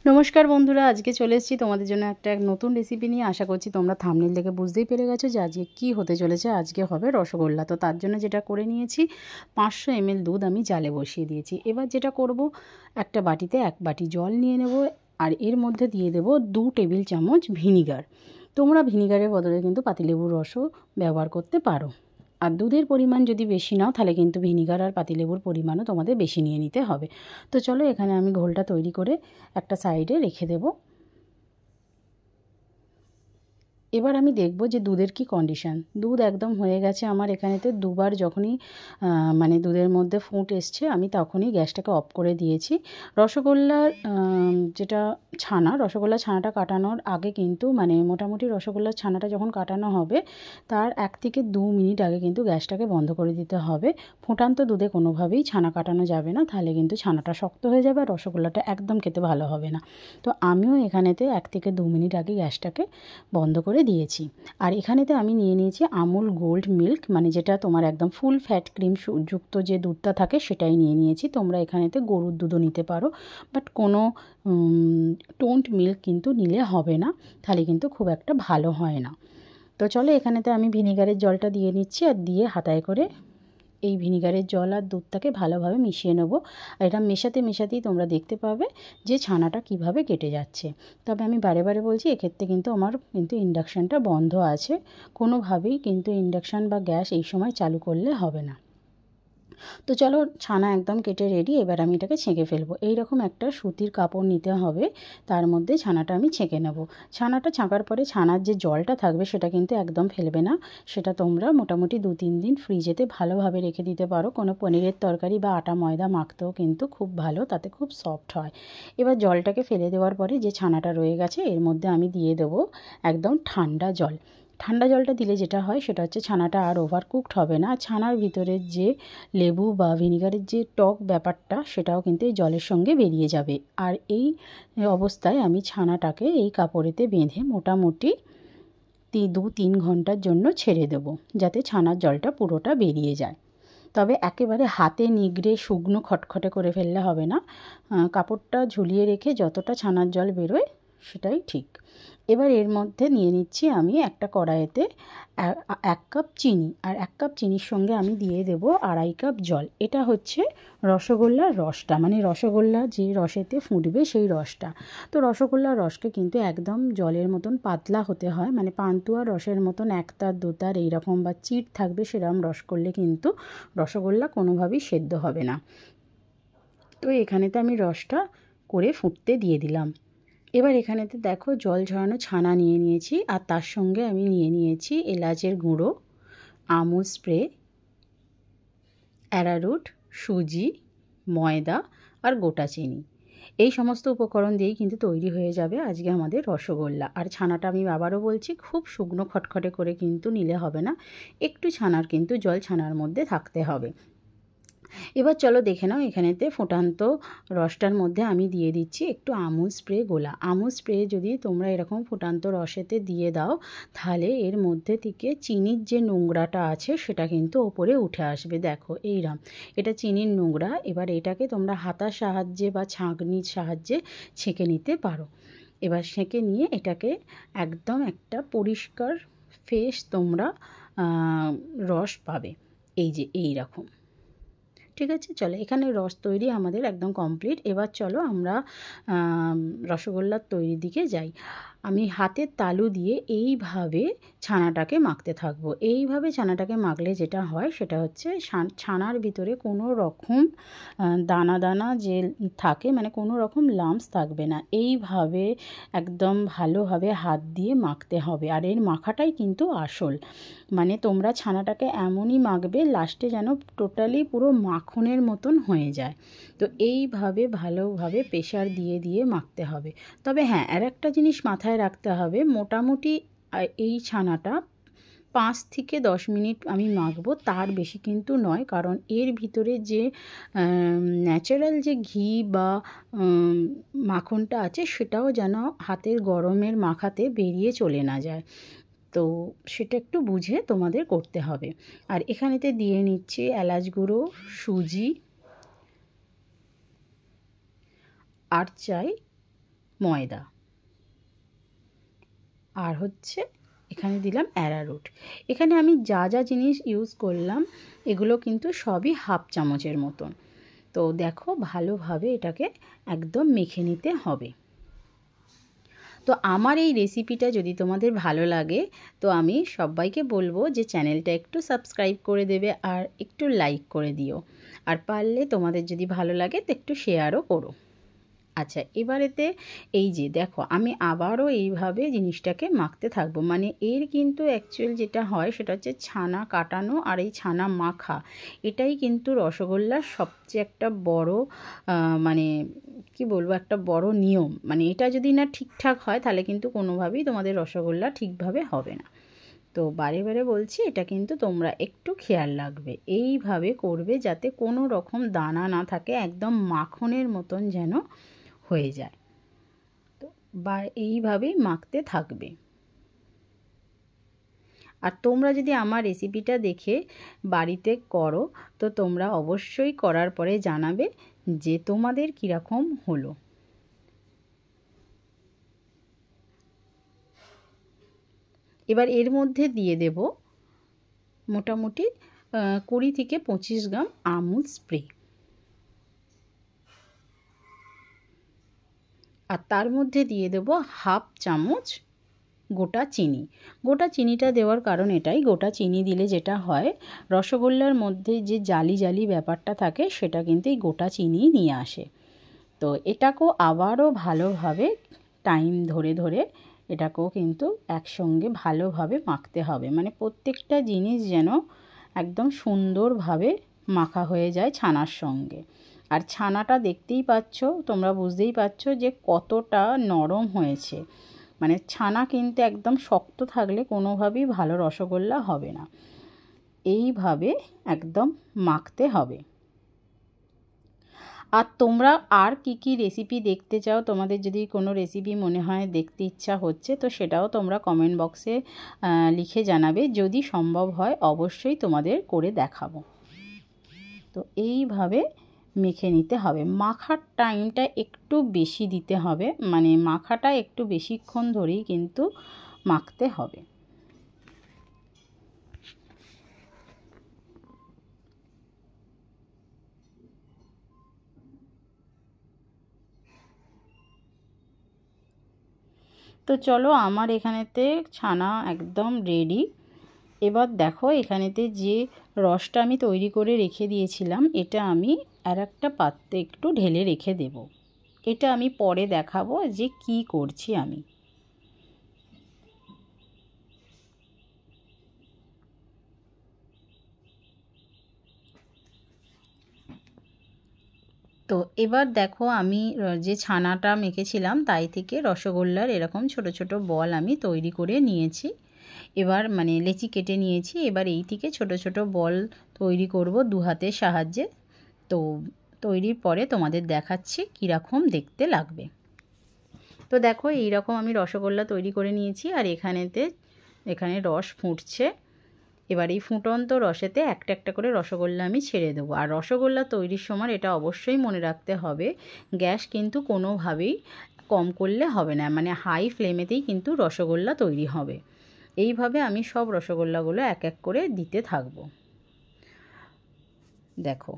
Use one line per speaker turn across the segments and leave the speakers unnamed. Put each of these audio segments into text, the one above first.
নমস্কার বন্ধুরা, আজকে চলে এসেছি তোমাদের জন্য একটা নতুন রেসিপি নিয়ে। আশা করছি তোমরা থাম্বনেল দেখে বুঝতেই পেরে গেছো যে আজকে কী হতে চলেছে। আজকে হবে রসগোল্লা। তো তার জন্য যেটা করে নিয়েছি, 500 ml দুধ আমি জালে বসিয়ে দিয়েছি। এবার যেটা করব, একটা বাটিতে 1 বাটি জল নিয়ে নেব, আর এর মধ্যে দিয়ে দেব 2 টেবিল চামচ ভিনিগার। তোমরা ভিনিগারের বদলে কিন্তু পাতিলেবুর রসও ব্যবহার করতে পারো। আর দুধের পরিমাণ যদি বেশি নাও, তাহলে কিন্তু ভিনিগার আর পাতিলেবুর পরিমাণও তোমাদের বেশি নিয়ে নিতে হবে। তো চলো, এখানে আমি ঘোলটা তৈরি করে একটা সাইডে রেখে দেব। এবার আমি দেখব যে দুধের কি কন্ডিশান। দুধ একদম হয়ে গেছে আমার। এখানেতে দুবার যখনই মানে দুধের মধ্যে ফুট এসছে, আমি তখনই গ্যাসটাকে অফ করে দিয়েছি। রসগোল্লার যেটা ছানা, রসগোল্লার ছানাটা কাটানোর আগে কিন্তু মানে মোটামুটি রসগোল্লার ছানাটা যখন কাটানো হবে, তার 1 থেকে 2 মিনিট আগে কিন্তু গ্যাসটাকে বন্ধ করে দিতে হবে। ফুটান্ত দুধে কোনোভাবেই ছানা কাটানো যাবে না, তাহলে কিন্তু ছানাটা শক্ত হয়ে যাবে আর রসগোল্লাটা একদম খেতে ভালো হবে না। তো আমিও এখানেতে 1 থেকে 2 মিনিট আগে গ্যাসটাকে বন্ধ করে দিয়েছি। আর এখানেতে আমি নিয়ে নিয়েছি আমুল গোল্ড মিল্ক, মানে যেটা তোমার একদম ফুল ফ্যাট ক্রিম যুক্ত যে দুধটা থাকে সেটাই নিয়ে নিয়েছি। তোমরা এখানেতে গরুর দুধও নিতে পারো, বাট কোনো টোন্ড মিল্ক কিন্তু নিলে হবে না, তাহলে কিন্তু খুব একটা ভালো হয় না। তো চলো, এখানেতে আমি ভিনিগারের জলটা দিয়ে নিচ্ছি, আর দিয়ে হাতায় করে এই ভিনিগারের জল আর দুধটাকে ভালোভাবে মিশিয়ে নেব। আর এটা মেশাতেই তোমরা দেখতে পাবে যে ছানাটা কিভাবে কেটে যাচ্ছে। তবে আমি বারে বারে বলছি, এক্ষেত্রে কিন্তু আমার ইন্ডাকশানটা বন্ধ আছে। কোনোভাবেই কিন্তু ইন্ডাকশান বা গ্যাস এই সময় চালু করলে হবে না। তো চলো, ছানা একদম কেটে রেডি। এবার আমি এটাকে ছেঁকে ফেলবো। এইরকম একটা সুতির কাপড় নিতে হবে, তার মধ্যে ছানাটা আমি ছেঁকে নেব। ছানাটা ছাঁকার পরে ছানার যে জলটা থাকবে সেটা কিন্তু একদম ফেলবে না। সেটা তোমরা মোটামুটি 2-3 দিন ফ্রিজেতে ভালোভাবে রেখে দিতে পারো। কোনো পনিরের তরকারি বা আটা ময়দা মাখতেও কিন্তু খুব ভালো, তাতে খুব সফট হয়। এবার জলটাকে ফেলে দেওয়ার পরে যে ছানাটা রয়ে গেছে, এর মধ্যে আমি দিয়ে দেবো একদম ঠান্ডা জল। ঠান্ডা জলটা দিলে যেটা হয় সেটা হচ্ছে ছানাটা আর ওভারকুকড হবে না। ছানার ভিতরের যে লেবু বা ভিনিগারের যে টক ব্যাপারটা, সেটাও কিন্তু এই জলের সঙ্গে বেরিয়ে যাবে। আর এই অবস্থায় আমি ছানাটাকে এই কাপড়েতে বেঁধে মোটামুটি 2-3 ঘন্টার জন্য ছেড়ে দেবো, যাতে ছানার জলটা পুরোটা বেরিয়ে যায়। তবে একেবারে হাতে নিগড়ে শুকনো খটখটে করে ফেললে হবে না। কাপড়টা ঝুলিয়ে রেখে যতটা ছানার জল বেরোয় সেটাই ঠিক। এবার এর মধ্যে নিয়ে নিচ্ছি আমি একটা কড়াইতে 1 কাপ চিনি, আর 1 কাপ চিনির সঙ্গে আমি দিয়ে দেব 2.5 কাপ জল। এটা হচ্ছে রসগোল্লার রসটা, মানে রসগোল্লা যে রসেতে ফুটবে সেই রসটা। তো রসগোল্লার রসকে কিন্তু একদম জলের মতন পাতলা হতে হয়, মানে পান্তুয়া রসের মতন 1 তার 2 তার এইরকম বা চিট থাকবে সেরকম রস করলে কিন্তু রসগোল্লা কোনোভাবেই সেদ্ধ হবে না। তো এখানেতে আমি রসটা করে ফুটতে দিয়ে দিলাম। এবার এখানেতে দেখো জল ঝরানো ছানা নিয়ে নিয়েছি, আর তার সঙ্গে আমি নিয়ে নিয়েছি এলাচের গুঁড়ো, আমুল স্প্রে, অ্যারারুট, সুজি, ময়দা আর গোটা চিনি। এই সমস্ত উপকরণ দিয়েই কিন্তু তৈরি হয়ে যাবে আজকে আমাদের রসগোল্লা। আর ছানাটা আমি আবারও বলছি, খুব শুকনো খটখটে করে কিন্তু নিলে হবে না, একটু ছানার কিন্তু জল ছানার মধ্যে থাকতে হবে। এবার চলো দেখে নাও, এখানেতে ফুটান্ত রসটার মধ্যে আমি দিয়ে দিচ্ছি একটু আমুল স্প্রে গোলা। আমুল স্প্রে যদি তোমরা এরকম ফুটান্ত রসেতে দিয়ে দাও, তাহলে এর মধ্যে থেকে চিনির যে নোংরাটা আছে সেটা কিন্তু ওপরে উঠে আসবে। দেখো এইরকম, এটা চিনির নোংরা। এবার এটাকে তোমরা হাতার সাহায্যে বা ছাঁকনির সাহায্যে ছেঁকে নিতে পারো। এবার ছেঁকে নিয়ে এটাকে একদম একটা পরিষ্কার ফ্রেশ তোমরা রস পাবে, এই যে এই রকম। ঠিক আছে, চলো, এখানে রস তৈরি আমাদের একদম কমপ্লিট। এবার চলো আমরা রসগোল্লার তৈরির দিকে যাই। আমি হাতের তালু দিয়ে এইভাবে ছানাটাকে মাখতে থাকবো। এইভাবে ছানাটাকে মাখলে যেটা হয় সেটা হচ্ছে ছানার ভিতরে কোনো রকম দানা দানা যে থাকে, মানে কোনো রকম লাম্পস থাকবে না। এইভাবে একদম ভালোভাবে হাত দিয়ে মাখতে হবে। আর এর মাখাটাই কিন্তু আসল, মানে তোমরা ছানাটাকে এমনই মাখবে লাস্টে যেন টোটালি পুরো মাখনের মতন হয়ে যায়। তো এইভাবে ভালোভাবে প্রেশার দিয়ে দিয়ে মাখতে হবে। তবে হ্যাঁ, আর একটা জিনিস মাথায় রাখতে হবে, মোটামুটি এই ছানাটা 5 থেকে 10 মিনিট আমি মাখবো, তার বেশি কিন্তু নয়। কারণ এর ভিতরে যে ন্যাচারাল যে ঘি বা মাখনটা আছে সেটাও যেন হাতের গরমের মাখাতে বেরিয়ে চলে না যায়। তো সেটা একটু বুঝে তোমাদের করতে হবে। আর এখানেতে দিয়ে নিচ্ছি এলাচ গুঁড়ো, সুজি, আর চাই ময়দা, আর হচ্ছে এখানে দিলাম অ্যারারুট। এখানে আমি যা যা জিনিস ইউজ করলাম এগুলো কিন্তু সবই হাফ চামচের মতন। তো দেখো ভালোভাবে এটাকে একদম মেখে নিতে হবে। তো আমার এই রেসিপিটা যদি তোমাদের ভালো লাগে তো আমি সবাইকে বলবো যে চ্যানেলটা একটু সাবস্ক্রাইব করে দেবে আর একটু লাইক করে দিও, আর পারলে তোমাদের যদি ভালো লাগে তো একটু শেয়ারও করো। আচ্ছা, এবারেতে এই যে দেখো আমি আবারও এইভাবে জিনিসটাকে মাখতে থাকবো। মানে এর কিন্তু অ্যাকচুয়াল যেটা হয় সেটা হচ্ছে ছানা কাটানো আর এই ছানা মাখা, এটাই কিন্তু রসগোল্লার সবচেয়ে একটা বড় মানে কি বলবো একটা বড় নিয়ম। মানে এটা যদি না ঠিকঠাক হয় তাহলে কিন্তু কোনোভাবেই তোমাদের রসগোল্লা ঠিকভাবে হবে না। তো বারে বারে বলছি এটা কিন্তু তোমরা একটু খেয়াল রাখবে, এইভাবে করবে যাতে কোনো রকম দানা না থাকে, একদম মাখনের মতন যেন হয়ে যায়। তো বা এইভাবেই মাখতে থাকবে। আর তোমরা যদি আমার রেসিপিটা দেখে বাড়িতে করো তো তোমরা অবশ্যই করার পরে জানাবে যে তোমাদের কীরকম হলো। এবার এর মধ্যে দিয়ে দেব মোটামুটি 20 থেকে 25 গ্রাম আমুল স্প্রে, আর তার মধ্যে দিয়ে দেব হাফ চামচ গোটা চিনি। গোটা চিনিটা দেওয়ার কারণ এটাই, গোটা চিনি দিলে যেটা হয় রসগোল্লার মধ্যে যে জালি জালি ব্যাপারটা থাকে সেটা কিন্তু এই গোটা চিনি নিয়ে আসে। তো এটাকেও আবারও ভালোভাবে টাইম ধরে ধরে এটাকেও কিন্তু একসঙ্গে ভালোভাবে মাখতে হবে। মানে প্রত্যেকটা জিনিস যেন একদম সুন্দরভাবে মাখা হয়ে যায় ছানার সঙ্গে। আর ছানাটা দেখতেই পাচ্ছ, তোমরা বুঝতেই পারছো যে কতটা নরম হয়েছে। মানে ছানা কিন্তু একদম শক্ত থাকলে কোনোভাবেই ভালো রসগোল্লা হবে না। এইভাবে একদম মাখতে হবে। আর তোমরা আর কি রেসিপি দেখতে চাও, তোমাদের যদি কোনো রেসিপি মনে হয় দেখতে ইচ্ছা হচ্ছে তো সেটাও তোমরা কমেন্ট বক্সে লিখে জানাবে, যদি সম্ভব হয় অবশ্যই তোমাদের করে দেখাবো। তো এইভাবে মেখে নিতে হবে। মাখার টাইমটা একটু বেশি দিতে হবে, মানে মাখাটা একটু বেশিক্ষণ ধরেই কিন্তু মাখতে হবে। তো চলো আমার এখানেতে ছানা একদম রেডি। এবার দেখো এখানেতে যে রসটা আমি তৈরি করে রেখে দিয়েছিলাম এটা আমি আর একটা পাত্রে একটু ঢেলে রেখে দেব। এটা আমি পরে দেখাবো যে কি করছি আমি। তো এবার দেখো আমি যে ছানাটা মেখেছিলাম তাই থেকে রসগোল্লার এরকম ছোট ছোট বল আমি তৈরি করে নিয়েছি। এবার মানে লেচি কেটে নিয়েছি। এবার এই থেকে ছোট ছোট বল তৈরি করব দু হাতের সাহায্যে। তো তৈরির পরে তোমাদের দেখাচ্ছি কীরকম দেখতে লাগবে। তো দেখো এইরকম আমি রসগোল্লা তৈরি করে নিয়েছি, আর এখানে রস ফুটছে। এবার এই ফুটন্ত রসেতে একটা একটা করে রসগোল্লা আমি ছেড়ে দেবো। আর রসগোল্লা তৈরির সময় এটা অবশ্যই মনে রাখতে হবে, গ্যাস কিন্তু কোনোভাবেই কম করলে হবে না, মানে হাই ফ্লেমেতেই কিন্তু রসগোল্লা তৈরি হবে। এইভাবে আমি সব রসগোল্লাগুলো এক এক করে দিতে থাকবো। দেখো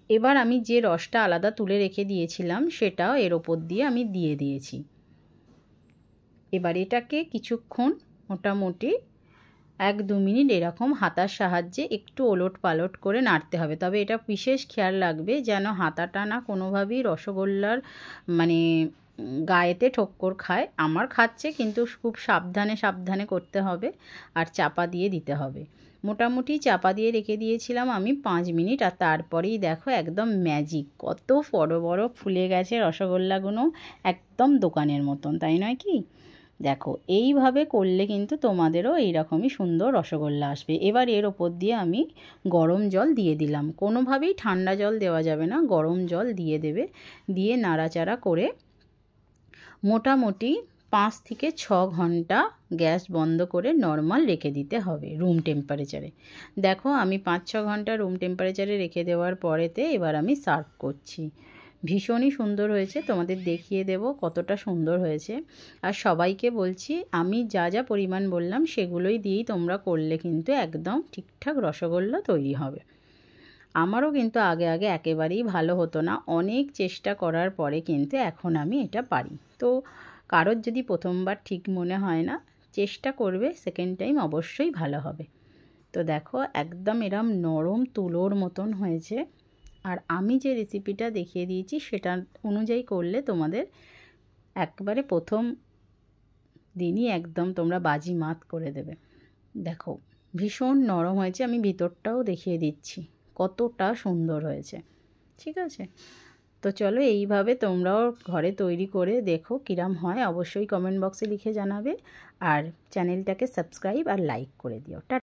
এবার আমি যে রসটা আলাদা তুলে রেখে দিয়েছিলাম সেটাও এর ওপর দিয়ে আমি দিয়ে দিয়েছি। এবার এটাকে কিছুক্ষণ মোটামুটি 1-2 মিনিট এরকম হাতার সাহায্যে একটু ওলট পালট করে নাড়তে হবে। তবে এটা বিশেষ খেয়াল রাখবে যেন হাতাটা না কোনোভাবেই রসগোল্লার মানে গায়েতে ঠক্কর খায়। আমার খাচ্ছে, কিন্তু খুব সাবধানে সাবধানে করতে হবে আর চাপা দিয়ে দিতে হবে। মোটামুটি চাপা দিয়ে রেখে দিয়েছিলাম আমি 5 মিনিট, আর তারপরেই দেখো একদম ম্যাজিক, কত বড় বড় ফুলে গেছে রসগোল্লাগুলো, একদম দোকানের মতন, তাই নয় কি? দেখো এইভাবে করলে কিন্তু তোমাদেরও এইরকমই সুন্দর রসগোল্লা আসবে। এবার এর ওপর দিয়ে আমি গরম জল দিয়ে দিলাম। কোনোভাবেই ঠান্ডা জল দেওয়া যাবে না, গরম জল দিয়ে দেবে। দিয়ে নাড়াচাড়া করে মোটামুটি 5 থেকে 6 ঘন্টা গ্যাস বন্ধ করে নর্মাল রেখে দিতে হবে রুম টেম্পারেচারে। দেখো আমি 5-6 ঘন্টা রুম টেম্পারেচারে রেখে দেওয়ার পরেতে এবার আমি সার্ভ করছি। ভীষণই সুন্দর হয়েছে, তোমাদের দেখিয়ে দেব কতটা সুন্দর হয়েছে। আর সবাইকে বলছি আমি যা যা পরিমাণ বললাম সেগুলোই দিয়েই তোমরা করলে কিন্তু একদম ঠিকঠাক রসগোল্লা তৈরি হবে। আমারও কিন্তু আগে আগে একেবারেই ভালো হতো না, অনেক চেষ্টা করার পরে কিন্তু এখন আমি এটা পারি। তো কারোর যদি প্রথমবার ঠিক মনে হয় না, চেষ্টা করবে, সেকেন্ড টাইম অবশ্যই ভালো হবে। তো দেখো একদম এরম নরম তুলোর মতন হয়েছে। আর আমি যে রেসিপিটা দেখিয়ে দিয়েছি সেটা অনুযায়ী করলে তোমাদের একবারে প্রথম দিনই একদম তোমরা বাজি মাত করে দেবে। দেখো ভীষণ নরম হয়েছে, আমি ভিতরটাও দেখিয়ে দিচ্ছি কতটা সুন্দর হয়েছে। ঠিক আছে, তো চলো এইভাবে তোমরাও ঘরে তৈরি করে দেখো কিরাম হয়, অবশ্যই কমেন্ট বক্সে লিখে জানাবে। আর চ্যানেলটাকে সাবস্ক্রাইব আর লাইক করে দিও।